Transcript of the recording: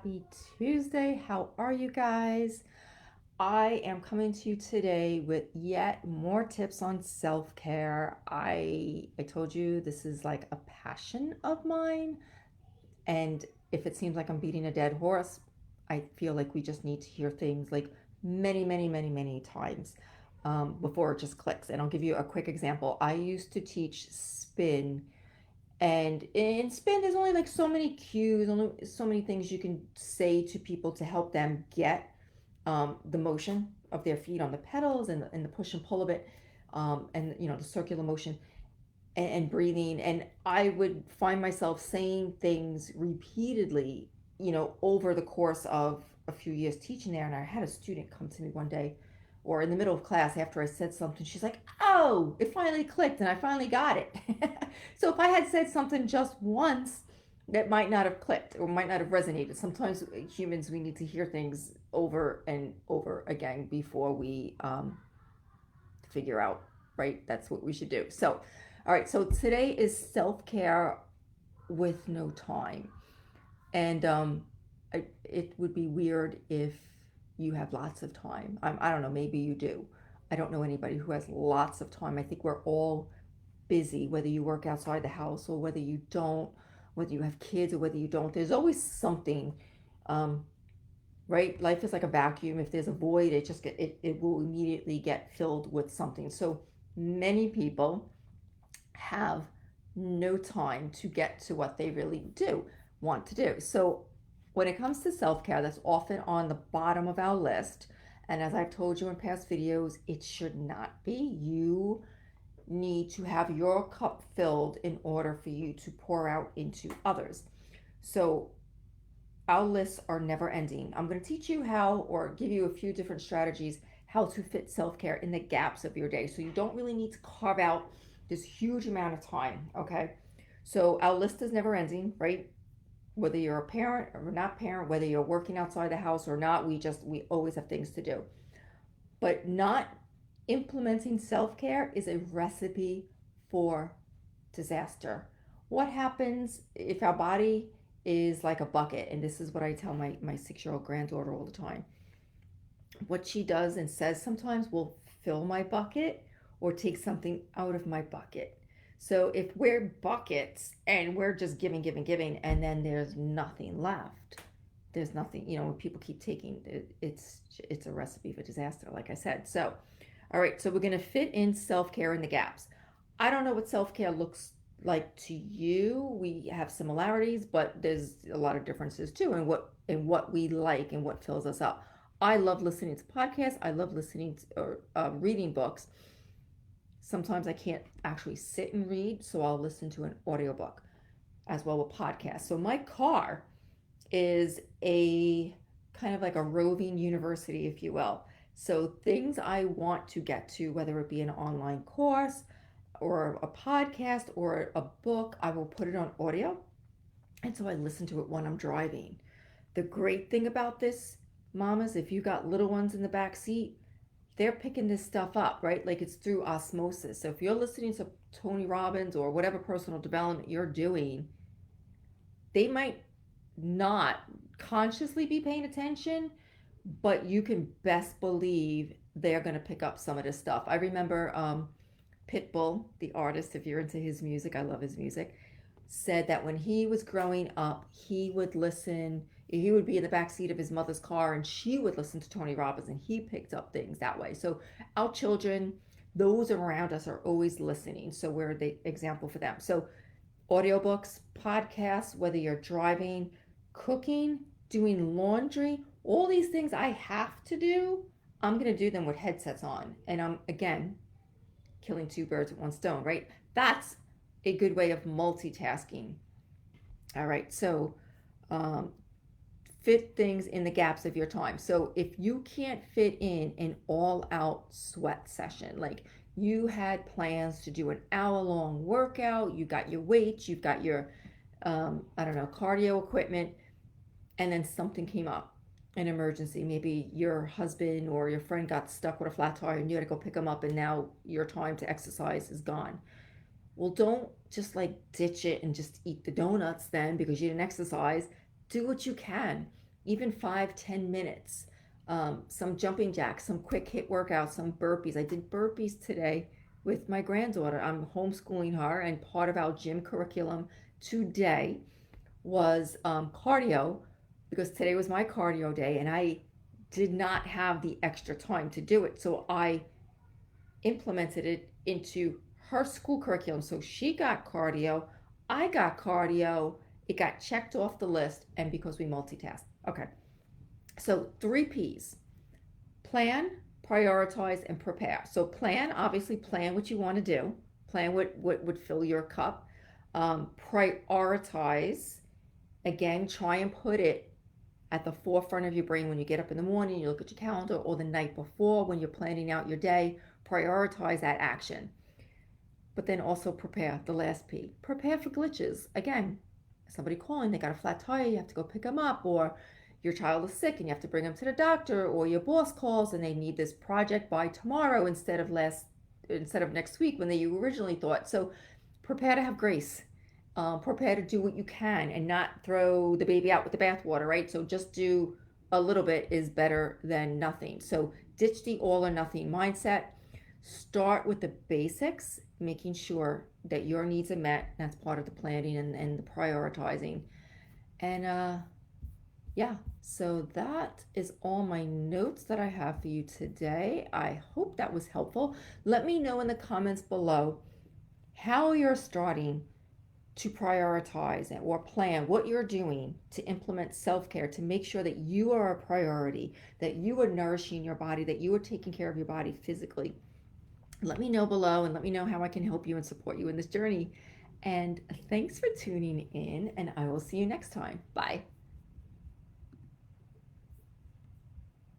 Happy Tuesday. How are you guys? I am coming to you today with yet more tips on self-care. I told you this is like a passion of mine, and if it seems like I'm beating a dead horse, I feel like we just need to hear things like many times before it just clicks. And I'll give you a quick example. I used to teach spin, and in spin, there's only like so many cues, only so many things you can say to people to help them get the motion of their feet on the pedals and the push and pull of it, and the circular motion and breathing. And I would find myself saying things repeatedly, over the course of a few years teaching there. And I had a student come to me one day, or in the middle of class after I said something, she's like, "Oh, it finally clicked and I finally got it." So if I had said something just once, that might not have clicked or might not have resonated. Sometimes humans, we need to hear things over and over again before we figure out, right? That's what we should do. So, all right. So today is self care with no time. And it would be weird if you have lots of time. I don't know, maybe you do. I don't know anybody who has lots of time. I think we're all busy, whether you work outside the house or whether you don't, whether you have kids or whether you don't. There's always something, um, right? Life is like a vacuum. If there's a void, it will immediately get filled with something. So many people have no time to get to what they really do want to do. So when it comes to self-care, that's often on the bottom of our list. And as I've told you in past videos, it should not be. You need to have your cup filled in order for you to pour out into others. So our lists are never ending. I'm going to teach you how, or give you a few different strategies, how to fit self care in the gaps of your day. So you don't really need to carve out this huge amount of time, okay? So our list is never ending, right? Whether you're a parent or not parent, whether you're working outside the house or not, we always have things to do. But not implementing self care is a recipe for disaster. What happens if our body is like a bucket? And this is what I tell my 6 year old granddaughter all the time. What she does and says sometimes will fill my bucket or take something out of my bucket. So if we're buckets and we're just giving, and then there's nothing left, there's nothing, when people keep taking it, it's a recipe for disaster, like I said. So, all right, so we're going to fit in self-care in the gaps. I don't know what self-care looks like to you. We have similarities, but there's a lot of differences too in what we like and what fills us up. I love listening to podcasts. I love listening to, or reading books. Sometimes I can't actually sit and read, so I'll listen to an audiobook as well as a podcast. So my car is a kind of like a roving university, if you will. So things I want to get to, whether it be an online course or a podcast or a book, I will put it on audio. And so I listen to it when I'm driving. The great thing about this, mamas, if you got little ones in the back seat, they're picking this stuff up, right? Like it's through osmosis. So if you're listening to Tony Robbins or whatever personal development you're doing, they might not consciously be paying attention, but you can best believe they're going to pick up some of this stuff. I remember Pitbull, the artist, if you're into his music, I love his music, said that when he was growing up, he would listen, he would be in the back seat of his mother's car and she would listen to Tony Robbins, and he picked up things that way. So our children, those around us, are always listening. So we're the example for them. So audiobooks, podcasts, whether you're driving, cooking, doing laundry, all these things I have to do, I'm going to do them with headsets on. And I'm, again, killing two birds with one stone, right? That's a good way of multitasking. All right, so um, fit things in the gaps of your time. So if you can't fit in an all out sweat session, like you had plans to do an hour long workout, you got your weights, you've got your, I don't know, cardio equipment, and then something came up, an emergency. Maybe your husband or your friend got stuck with a flat tire and you had to go pick them up, and now your time to exercise is gone. Well, don't just like ditch it and just eat the donuts then because you didn't exercise. Do what you can. even 5, 10 minutes. Some jumping jacks, some quick hit workouts, some burpees. I did burpees today with my granddaughter. I'm homeschooling her, and part of our gym curriculum today was cardio, because today was my cardio day and I did not have the extra time to do it. So I implemented it into her school curriculum. So she got cardio, I got cardio, it got checked off the list, and because we multitask. Okay, so 3 P's: plan, prioritize, and prepare. So plan, obviously, plan what you want to do, plan what would fill your cup. Prioritize, again, try and put it at the forefront of your brain when you get up in the morning, you look at your calendar, or the night before when you're planning out your day. Prioritize that action. But then also prepare, the last P. Prepare for glitches. Again, somebody calling, they got a flat tire, you have to go pick them up, or your child is sick and you have to bring them to the doctor, or your boss calls and they need this project by tomorrow instead of next week when they originally thought. So prepare to have grace. Prepare to do what you can and not throw the baby out with the bathwater, right? So just do a little bit is better than nothing. So ditch the all or nothing mindset. Start with the basics, making sure that your needs are met. That's part of the planning and the prioritizing. And yeah, so that is all my notes that I have for you today. I hope that was helpful. Let me know in the comments below how you're starting to prioritize or plan what you're doing to implement self-care, to make sure that you are a priority, that you are nourishing your body, that you are taking care of your body physically. Let me know below and let me know how I can help you and support you in this journey. And thanks for tuning in, and I will see you next time. Bye.